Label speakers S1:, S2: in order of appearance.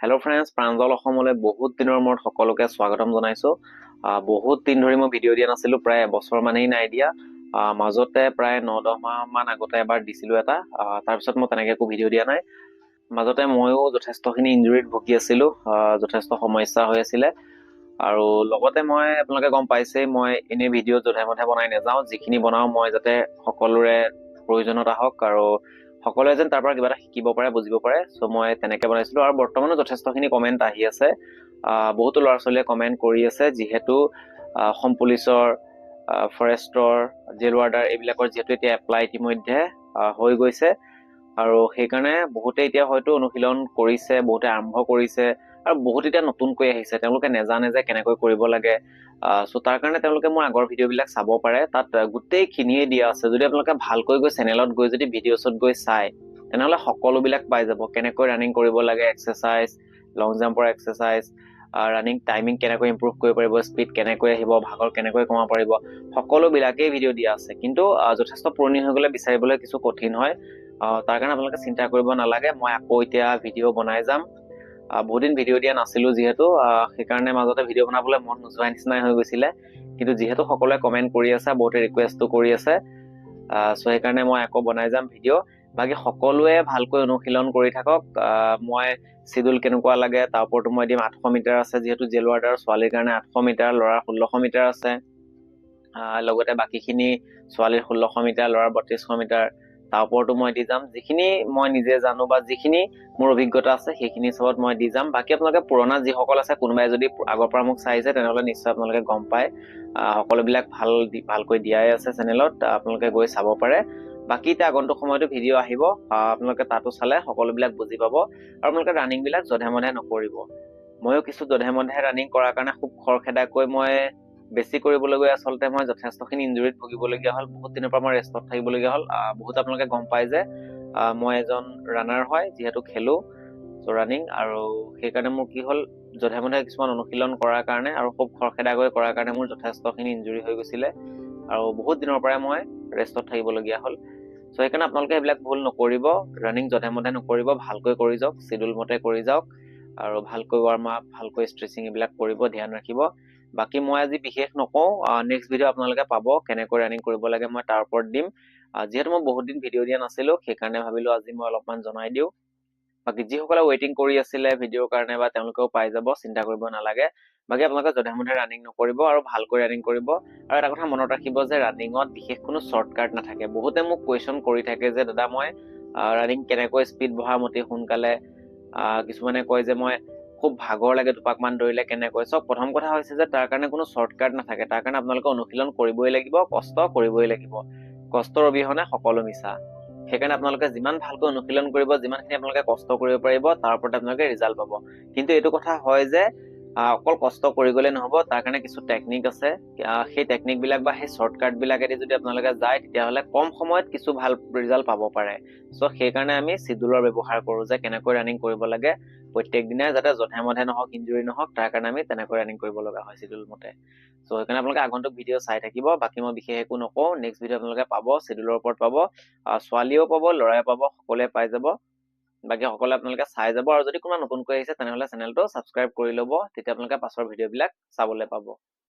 S1: Hello' friends, Pranjal অসমলৈ বহুত দিনৰ মূৰত সকলোকে স্বাগতম জনাইছোঁ। বহুত দিন ধৰি মই ভিডিঅ' দিয়া নাছিলোঁ, প্ৰায় এবছৰ মানেই নাই দিয়া। মাজতে প্ৰায় 9-10 মাহ মান আগতে এবাৰ দিছিলোঁ এটা, তাৰপিছত মই তেনেকৈ একো ভিডিঅ' দিয়া নাই। মাজতে ময়ো যথেষ্টখিনি ইঞ্জুৰিত ভুগি আছিলোঁ, যথেষ্ট সমস্যা হৈ আছিলে। আৰু লগতে মই আপোনালোকে গম পাইছেই, মই এনেই ভিডিঅ' যধে মধে বনাই নাযাওঁ। যিখিনি বনাওঁ মই যাতে সকলোৰে প্ৰয়োজনত আহক আৰু সকলোৱে যেন তাৰ পৰা কিবা এটা শিকিব পাৰে, বুজিব পাৰে। চ' মই তেনেকৈ বনাইছিলোঁ আৰু বৰ্তমানো যথেষ্টখিনি কমেণ্ট আহি আছে। বহুতো ল'ৰা ছোৱালীয়ে কমেণ্ট কৰি আছে, যিহেতু অসম পুলিচৰ, ফৰেষ্টৰ, জেল ৱাৰ্ডাৰ এইবিলাকৰ যিহেতু এতিয়া এপ্লাই ইতিমধ্যে হৈ গৈছে আৰু সেইকাৰণে বহুতে এতিয়া হয়তো অনুশীলন কৰিছে, বহুতে আৰম্ভ কৰিছে আৰু বহুত এতিয়া নতুনকৈ আহিছে। তেওঁলোকে নেজানে যে কেনেকৈ কৰিব লাগে। চ' তাৰ কাৰণে তেওঁলোকে মোৰ আগৰ ভিডিঅ'বিলাক চাব পাৰে, তাত গোটেইখিনিয়ে দিয়া আছে। যদি আপোনালোকে ভালকৈ গৈ চেনেলত গৈ যদি ভিডিঅ'ছত গৈ চায়, তেনেহ'লে সকলোবিলাক পাই যাব। কেনেকৈ ৰানিং কৰিব লাগে, এক্সাৰচাইজ, লং জাম্পৰ এক্সাৰচাইজ, ৰানিং টাইমিং কেনেকৈ ইম্প্ৰুভ কৰিব পাৰিব, স্পীড কেনেকৈ আহিব, ভাগৰ কেনেকৈ কমাব পাৰিব, সকলোবিলাকেই ভিডিঅ' দিয়া আছে। কিন্তু যথেষ্ট পুৰণি হৈ গ'লে বিচাৰিবলৈ কিছু কঠিন হয়। তাৰ কাৰণে আপোনালোকে চিন্তা কৰিব নালাগে, মই আকৌ এতিয়া ভিডিঅ' বনাই যাম। বহুত দিন ভিডিঅ' দিয়া নাছিলোঁ যিহেতু, সেইকাৰণে মাজতে ভিডিঅ' বনাবলৈ মন নোযোৱা নিচিনাই হৈ গৈছিলে। কিন্তু যিহেতু সকলোৱে কমেণ্ট কৰি আছে, বহুতে ৰিকুৱেষ্টো কৰি আছে, চ' সেইকাৰণে মই আকৌ বনাই যাম ভিডিঅ'। বাকী সকলোৱে ভালকৈ অনুশীলন কৰি থাকক। মই চিডুল কেনেকুৱা লাগে তাৰ ওপৰতো মই দিম। 800 মিটাৰ আছে, যিহেতু জেল ৱাৰ্ডাৰ ছোৱালীৰ কাৰণে 800 মিটাৰ, ল'ৰাৰ 1600 মিটাৰ আছে। লগতে বাকীখিনি ছোৱালীৰ 1600 মিটাৰ, ল'ৰাৰ 3200 মিটাৰ, তাৰ ওপৰতো মই দি যাম। যিখিনি মই নিজে জানো বা যিখিনি মোৰ অভিজ্ঞতা আছে সেইখিনি চবত মই দি যাম। বাকী আপোনালোকে পুৰণা যিসকল আছে, কোনোবাই যদি আগৰ পৰা মোক চাইছে, তেনেহ'লে নিশ্চয় আপোনালোকে গম পায়। সকলোবিলাক ভালকৈ দিয়াই আছে চেনেলত, আপোনালোকে গৈ চাব পাৰে। বাকী এতিয়া আগন্তুক সময়তো ভিডিঅ' আহিব, আপোনালোকে তাতো চালে সকলোবিলাক বুজি পাব। আৰু আপোনালোকে ৰানিংবিলাক যধে মধে নকৰিব। ময়ো কিছু যধে মধে ৰানিং কৰাৰ কাৰণে খুব খৰখেদাকৈ মই বেছি কৰিবলৈ গৈ আচলতে মই যথেষ্টখিনি ইঞ্জুৰিত ভুগিবলগীয়া হ'ল। বহুত দিনৰ পৰা মই ৰেষ্টত থাকিবলগীয়া হ'ল। বহুত আপোনালোকে গম পায় যে মই এজন ৰানাৰ হয়, যিহেতু খেলোঁ ৰানিং, আৰু সেইকাৰণে মোৰ কি হ'ল, যধে মধে কিছুমান অনুশীলন কৰাৰ কাৰণে আৰু খুব খৰখেদাকৈ কৰাৰ কাৰণে মোৰ যথেষ্টখিনি ইঞ্জুৰি হৈ গৈছিলে আৰু বহুত দিনৰ পৰাই মই ৰেষ্টত থাকিবলগীয়া হ'ল। চ' সেইকাৰণে আপোনালোকে এইবিলাক ভুল নকৰিব, ৰানিং যধে মধে নকৰিব, ভালকৈ কৰি যাওক, চিডিউল মতে কৰি যাওক আৰু ভালকৈ ৱাৰ্ম আপ, ভালকৈ ষ্ট্ৰেচিং এইবিলাক কৰিব, ধ্যান ৰাখিব। বাকী মই আজি বিশেষ নকওঁ, নেক্সট ভিডিঅ' আপোনালোকে পাব কেনেকৈ ৰানিং কৰিব লাগে, মই তাৰ ওপৰত দিম। যিহেতু মই বহুত দিন ভিডিঅ' দিয়া নাছিলোঁ, সেইকাৰণে ভাবিলোঁ আজি মই অলপমান জনাই দিওঁ। বাকী যিসকলে ৱেইটিং কৰি আছিলে ভিডিঅ'ৰ কাৰণে, বা তেওঁলোকেও পাই যাব, চিন্তা কৰিব নালাগে। বাকী আপোনালোকে যধে মধে ৰানিং নকৰিব আৰু ভালকৈ ৰানিং কৰিব। আৰু এটা কথা মনত ৰাখিব যে ৰানিঙত বিশেষ কোনো শ্বৰ্টকাট নাথাকে। বহুতে মোক কুৱেশ্যন কৰি থাকে যে দাদা মই ৰানিং কেনেকৈ স্পীড বঢ়াম অতি সোনকালে। কিছুমানে কয় যে মই খুব ভাগৰ লাগে দুপাকমান দৌৰিলে, কেনেকৈ। চব প্ৰথম কথা হৈছে যে তাৰ কাৰণে কোনো শ্বৰ্টকাট নাথাকে। তাৰ কাৰণে আপোনালোকে অনুশীলন কৰিবই লাগিব, কষ্ট কৰিবই লাগিব। কষ্টৰ অবিহনে সকলো মিছা। সেইকাৰণে আপোনালোকে যিমান ভালকৈ অনুশীলন কৰিব, যিমানখিনি আপোনালোকে কষ্ট কৰিব পাৰিব, তাৰ ওপৰত আপোনালোকে ৰিজাল্ট পাব। কিন্তু এইটো কথা হয় যে অকল কষ্ট কৰি গ'লে নহ'ব, তাৰ কাৰণে কিছু টেকনিক আছে। সেই টেকনিকবিলাক বা সেই শ্বৰ্টকাটবিলাকেদি যদি আপোনালোকে যায়, তেতিয়াহ'লে কম সময়ত কিছু ভাল ৰিজাল্ট পাব পাৰে। চ' সেইকাৰণে আমি চিডুলৰ ব্যৱহাৰ কৰোঁ, যে কেনেকৈ ৰানিং কৰিব লাগে প্ৰত্যেক দিনাই, যাতে যধে মধে নহওক, ইঞ্জুৰি নহওক, তাৰ কাৰণে আমি তেনেকৈ ৰানিং কৰিব লগা হয় চিডুল মতে। চ' সেইকাৰণে আপোনালোকে আগন্তুক ভিডিঅ' চাই থাকিব। বাকী মই বিশেষ একো নকওঁ, নেক্সট ভিডিঅ' আপোনালোকে পাব, চিডুলৰ ওপৰত পাব। ছোৱালীয়েও পাব, ল'ৰাই পাব, সকলোৱে পাই যাব। বাকী সকলোৱে আপোনালোকে চাই যাব, আৰু যদি কোনোবা নতুনকৈ আহিছে তেনেহ'লে চেনেলটো ছাবস্ক্ৰাইব কৰি ল'ব, তেতিয়া আপোনালোকে পাছৰ ভিডিঅ'বিলাক চাবলৈ পাব।